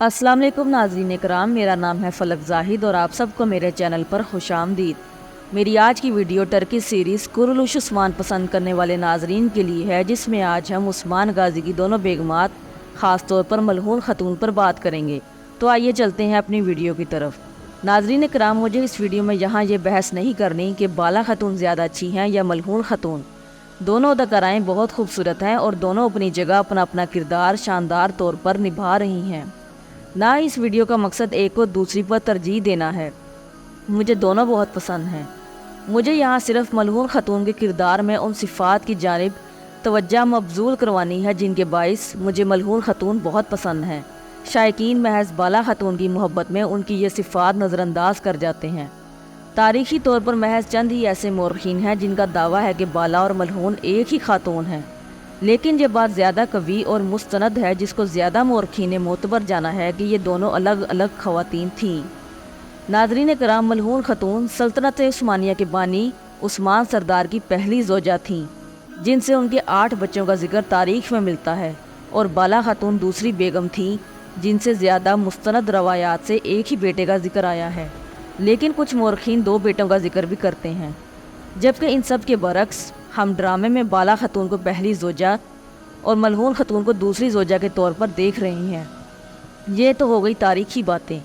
السلام علیکم ناظرین کرام، میرا نام ہے فلک زاہد اور آپ سب کو میرے چینل پر خوش آمدید۔ میری آج کی ویڈیو ٹرکی سیریز قرلش عثمان پسند کرنے والے ناظرین کے لیے ہے، جس میں آج ہم عثمان غازی کی دونوں بیگمات خاص طور پر ملعون خاتون پر بات کریں گے۔ تو آئیے چلتے ہیں اپنی ویڈیو کی طرف۔ ناظرین کرام، مجھے اس ویڈیو میں یہاں یہ بحث نہیں کرنی کہ بالا خاتون زیادہ اچھی ہیں یا ملعون خاتون۔ دونوں اداکارائیں بہت خوبصورت ہیں اور دونوں اپنی جگہ اپنا اپنا کردار شاندار طور پر نبھا رہی ہیں۔ نہ اس ویڈیو کا مقصد ایک کو دوسری پر ترجیح دینا ہے، مجھے دونوں بہت پسند ہیں۔ مجھے یہاں صرف ملعون خاتون کے کردار میں ان صفات کی جانب توجہ مبذول کروانی ہے جن کے باعث مجھے ملعون خاتون بہت پسند ہیں۔ شائقین محض بالا خاتون کی محبت میں ان کی یہ صفات نظر انداز کر جاتے ہیں۔ تاریخی طور پر محض چند ہی ایسے مورخین ہیں جن کا دعویٰ ہے کہ بالا اور ملعون ایک ہی خاتون ہیں، لیکن یہ بات زیادہ قوی اور مستند ہے، جس کو زیادہ مورخین نے معتبر جانا ہے کہ یہ دونوں الگ الگ خواتین تھیں۔ ناظرین کرام، ملعون خاتون سلطنت عثمانیہ کے بانی عثمان سردار کی پہلی زوجہ تھیں، جن سے ان کے 8 بچوں کا ذکر تاریخ میں ملتا ہے، اور بالا خاتون دوسری بیگم تھیں جن سے زیادہ مستند روایات سے ایک ہی بیٹے کا ذکر آیا ہے، لیکن کچھ مورخین 2 بیٹوں کا ذکر بھی کرتے ہیں، جبکہ ان سب کے برعکس ہم ڈرامے میں بالا خاتون کو پہلی زوجہ اور ملعون خاتون کو دوسری زوجہ کے طور پر دیکھ رہے ہیں۔ یہ تو ہو گئی تاریخی باتیں۔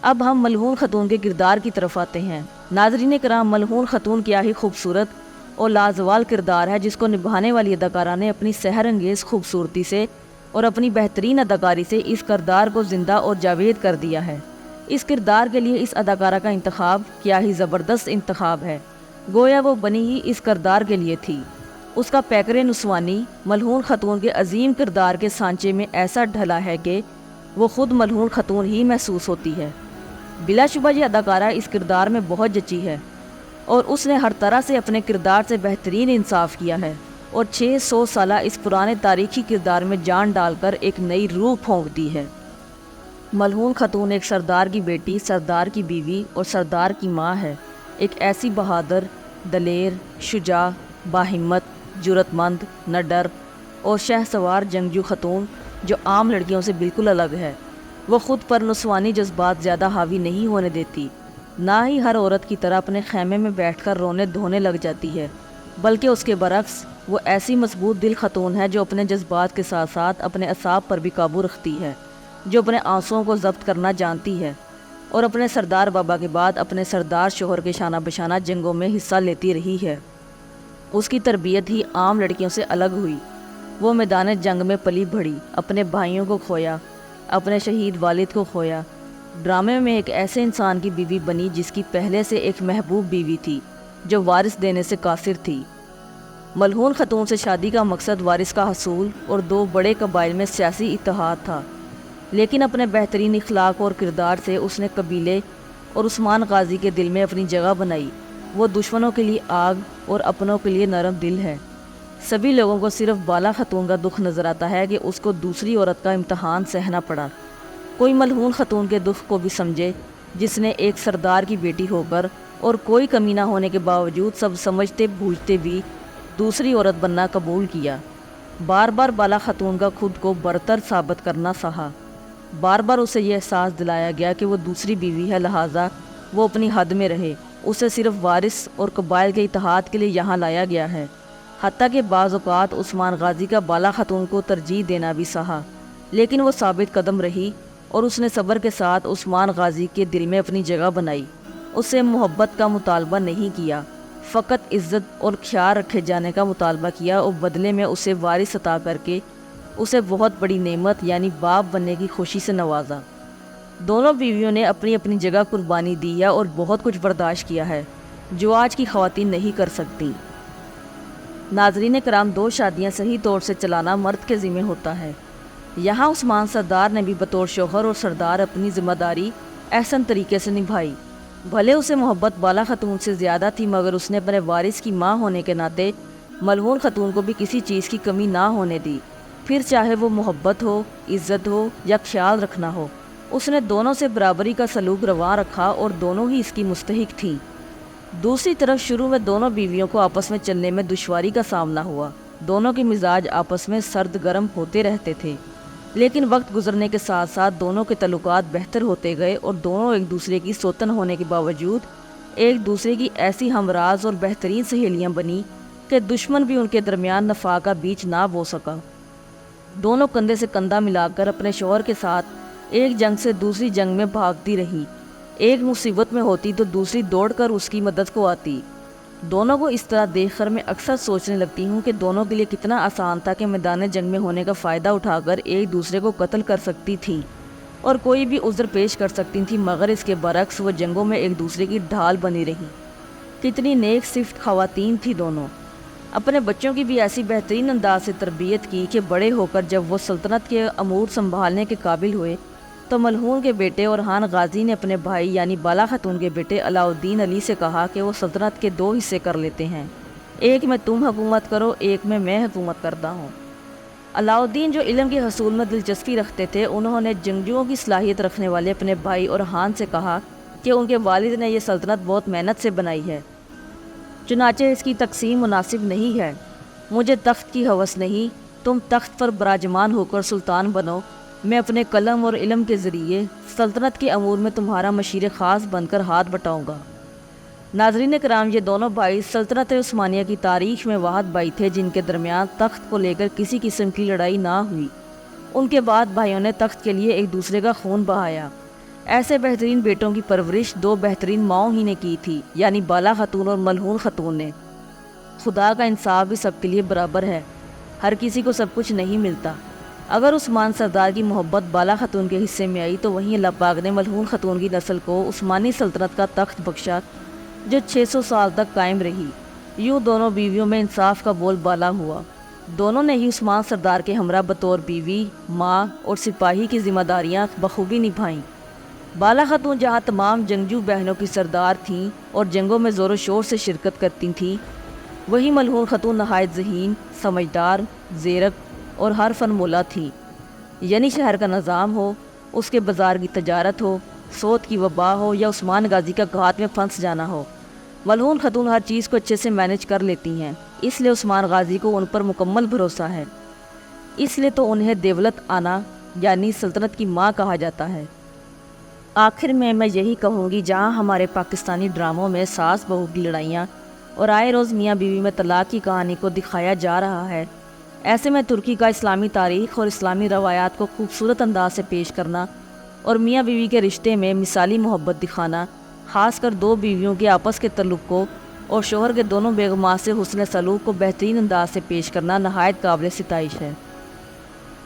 اب ہم ملعون خاتون کے کردار کی طرف آتے ہیں۔ ناظرین کرام، ملعون خاتون کیا ہی خوبصورت اور لازوال کردار ہے، جس کو نبھانے والی اداکارہ نے اپنی سحر انگیز خوبصورتی سے اور اپنی بہترین اداکاری سے اس کردار کو زندہ اور جاوید کر دیا ہے۔ اس کردار کے لیے اس اداکارہ کا انتخاب کیا ہی زبردست انتخاب ہے، گویا وہ بنی ہی اس کردار کے لیے تھی۔ اس کا پیکر نسوانی ملعون خاتون کے عظیم کردار کے سانچے میں ایسا ڈھلا ہے کہ وہ خود ملعون خاتون ہی محسوس ہوتی ہے۔ بلا شبہ یہ اداکارہ اس کردار میں بہت جچی ہے اور اس نے ہر طرح سے اپنے کردار سے بہترین انصاف کیا ہے اور 600 سالہ اس پرانے تاریخی کردار میں جان ڈال کر ایک نئی روح پھونک دی ہے۔ ملعون خاتون ایک سردار کی بیٹی، سردار کی بیوی اور سردار کی ماں ہے، ایک ایسی بہادر، دلیر، شجاع، باہمت، جرأت مند، نڈر اور شہسوار جنگجو خاتون جو عام لڑکیوں سے بالکل الگ ہے۔ وہ خود پر نسوانی جذبات زیادہ حاوی نہیں ہونے دیتی، نہ ہی ہر عورت کی طرح اپنے خیمے میں بیٹھ کر رونے دھونے لگ جاتی ہے، بلکہ اس کے برعکس وہ ایسی مضبوط دل خاتون ہے جو اپنے جذبات کے ساتھ ساتھ اپنے اعصاب پر بھی قابو رکھتی ہے، جو اپنے آنسوؤں کو ضبط کرنا جانتی ہے اور اپنے سردار بابا کے بعد اپنے سردار شوہر کے شانہ بشانہ جنگوں میں حصہ لیتی رہی ہے۔ اس کی تربیت ہی عام لڑکیوں سے الگ ہوئی۔ وہ میدان جنگ میں پلی بڑھی، اپنے بھائیوں کو کھویا، اپنے شہید والد کو کھویا۔ ڈرامے میں ایک ایسے انسان کی بیوی بنی جس کی پہلے سے ایک محبوب بیوی تھی جو وارث دینے سے قاصر تھی۔ ملعون خاتون سے شادی کا مقصد وارث کا حصول اور 2 بڑے قبائل میں سیاسی اتحاد تھا، لیکن اپنے بہترین اخلاق اور کردار سے اس نے قبیلے اور عثمان غازی کے دل میں اپنی جگہ بنائی۔ وہ دشمنوں کے لیے آگ اور اپنوں کے لیے نرم دل ہے۔ سبھی لوگوں کو صرف بالا خاتون کا دکھ نظر آتا ہے کہ اس کو دوسری عورت کا امتحان سہنا پڑا۔ کوئی ملعون خاتون کے دکھ کو بھی سمجھے، جس نے ایک سردار کی بیٹی ہو کر اور کوئی کمی نہ ہونے کے باوجود سب سمجھتے بوجھتے بھی دوسری عورت بننا قبول کیا۔ بار بار بالا خاتون کا خود کو برتر ثابت کرنا سہا۔ بار بار اسے یہ احساس دلایا گیا کہ وہ دوسری بیوی ہے، لہٰذا وہ اپنی حد میں رہے۔ اسے صرف وارث اور قبائل کے اتحاد کے لیے یہاں لایا گیا ہے، حتیٰ کہ بعض اوقات عثمان غازی کا بالا خاتون کو ترجیح دینا بھی سہا، لیکن وہ ثابت قدم رہی اور اس نے صبر کے ساتھ عثمان غازی کے دل میں اپنی جگہ بنائی۔ اس سے محبت کا مطالبہ نہیں کیا، فقط عزت اور خیال رکھے جانے کا مطالبہ کیا اور بدلے میں اسے وارث عطا کر کے اسے بہت بڑی نعمت یعنی باپ بننے کی خوشی سے نوازا۔ دونوں بیویوں نے اپنی اپنی جگہ قربانی دی ہے اور بہت کچھ برداشت کیا ہے جو آج کی خواتین نہیں کر سکتی۔ ناظرین کرام، 2 شادیاں صحیح طور سے چلانا مرد کے ذمہ ہوتا ہے۔ یہاں عثمان سردار نے بھی بطور شوہر اور سردار اپنی ذمہ داری احسن طریقے سے نبھائی۔ بھلے اسے محبت بالا خاتون سے زیادہ تھی، مگر اس نے اپنے وارث کی ماں ہونے کے ناطے ملعون خاتون کو بھی کسی چیز کی کمی نہ ہونے دی، پھر چاہے وہ محبت ہو، عزت ہو یا خیال رکھنا ہو۔ اس نے دونوں سے برابری کا سلوک رواں رکھا اور دونوں ہی اس کی مستحق تھیں۔ دوسری طرف شروع میں دونوں بیویوں کو آپس میں چلنے میں دشواری کا سامنا ہوا۔ دونوں کے مزاج آپس میں سرد گرم ہوتے رہتے تھے، لیکن وقت گزرنے کے ساتھ ساتھ دونوں کے تعلقات بہتر ہوتے گئے اور دونوں ایک دوسرے کی سوتن ہونے کے باوجود ایک دوسرے کی ایسی ہمراز اور بہترین سہیلیاں بنی کہ دشمن بھی ان کے درمیان نفاق کا بیچ نہ بو سکا۔ دونوں کندھے سے کندھا ملا کر اپنے شوہر کے ساتھ ایک جنگ سے دوسری جنگ میں بھاگتی رہی۔ ایک مصیبت میں ہوتی تو دوسری دوڑ کر اس کی مدد کو آتی۔ دونوں کو اس طرح دیکھ کر میں اکثر سوچنے لگتی ہوں کہ دونوں کے لیے کتنا آسان تھا کہ میدان جنگ میں ہونے کا فائدہ اٹھا کر ایک دوسرے کو قتل کر سکتی تھی اور کوئی بھی عذر پیش کر سکتی تھی، مگر اس کے برعکس وہ جنگوں میں ایک دوسرے کی ڈھال بنی رہی۔ کتنی نیک صفت خواتین تھی دونوں۔ اپنے بچوں کی بھی ایسی بہترین انداز سے تربیت کی کہ بڑے ہو کر جب وہ سلطنت کے امور سنبھالنے کے قابل ہوئے تو ملہون کے بیٹے اورحان غازی نے اپنے بھائی یعنی بالا خاتون کے بیٹے علاؤالدین علی سے کہا کہ وہ سلطنت کے 2 حصے کر لیتے ہیں، ایک میں تم حکومت کرو، ایک میں حکومت کرتا ہوں۔ علاؤالدین جو علم کے حصول میں دلچسپی رکھتے تھے، انہوں نے جنگجوؤں کی صلاحیت رکھنے والے اپنے بھائی اورحان سے کہا کہ ان کے والد نے یہ سلطنت بہت محنت سے بنائی ہے، چنانچہ اس کی تقسیم مناسب نہیں ہے۔ مجھے تخت کی ہوس نہیں، تم تخت پر براجمان ہو کر سلطان بنو، میں اپنے قلم اور علم کے ذریعے سلطنت کے امور میں تمہارا مشیر خاص بن کر ہاتھ بٹاؤں گا۔ ناظرین کرام، یہ دونوں بھائی سلطنت عثمانیہ کی تاریخ میں واحد بھائی تھے جن کے درمیان تخت کو لے کر کسی قسم کی لڑائی نہ ہوئی۔ ان کے بعد بھائیوں نے تخت کے لیے ایک دوسرے کا خون بہایا۔ ایسے بہترین بیٹوں کی پرورش 2 بہترین ماؤں ہی نے کی تھی، یعنی بالا خاتون اور ملہون خاتون نے۔ خدا کا انصاف بھی سب کے لیے برابر ہے، ہر کسی کو سب کچھ نہیں ملتا۔ اگر عثمان سردار کی محبت بالا خاتون کے حصے میں آئی تو وہیں اللہ پاک نے ملہون خاتون کی نسل کو عثمانی سلطنت کا تخت بخشا جو 600 سال تک قائم رہی۔ یوں دونوں بیویوں میں انصاف کا بول بالا ہوا۔ دونوں نے ہی عثمان سردار کے ہمراہ بطور بیوی، ماں اور سپاہی کی ذمہ داریاں بخوبی نبھائیں۔ بالا خاتون جہاں تمام جنگجو بہنوں کی سردار تھیں اور جنگوں میں زور و شور سے شرکت کرتی تھیں، وہی ملہون خاتون نہایت ذہین، سمجھدار، زیرک اور ہر فن مولا تھی۔ یعنی شہر کا نظام ہو، اس کے بازار کی تجارت ہو، سوت کی وبا ہو یا عثمان غازی کا گھات میں پھنس جانا ہو، ملہون خاتون ہر چیز کو اچھے سے مینج کر لیتی ہیں۔ اس لیے عثمان غازی کو ان پر مکمل بھروسہ ہے، اس لیے تو انہیں دولت آنا یعنی سلطنت کی ماں کہا جاتا ہے۔ آخر میں یہی کہوں گی، جہاں ہمارے پاکستانی ڈراموں میں ساس بہو کی لڑائیاں اور آئے روز میاں بیوی میں طلاق کی کہانی کو دکھایا جا رہا ہے، ایسے میں ترکی کا اسلامی تاریخ اور اسلامی روایات کو خوبصورت انداز سے پیش کرنا اور میاں بیوی کے رشتے میں مثالی محبت دکھانا، خاص کر 2 بیویوں کے آپس کے تعلق کو اور شوہر کے دونوں بیگمات سے حسن سلوک کو بہترین انداز سے پیش کرنا نہایت قابل ستائش ہے۔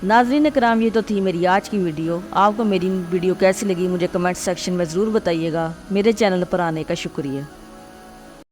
ناظرین کرام، یہ تو تھی میری آج کی ویڈیو۔ آپ کو میری ویڈیو کیسی لگی مجھے کمنٹ سیکشن میں ضرور بتائیے گا۔ میرے چینل پر آنے کا شکریہ۔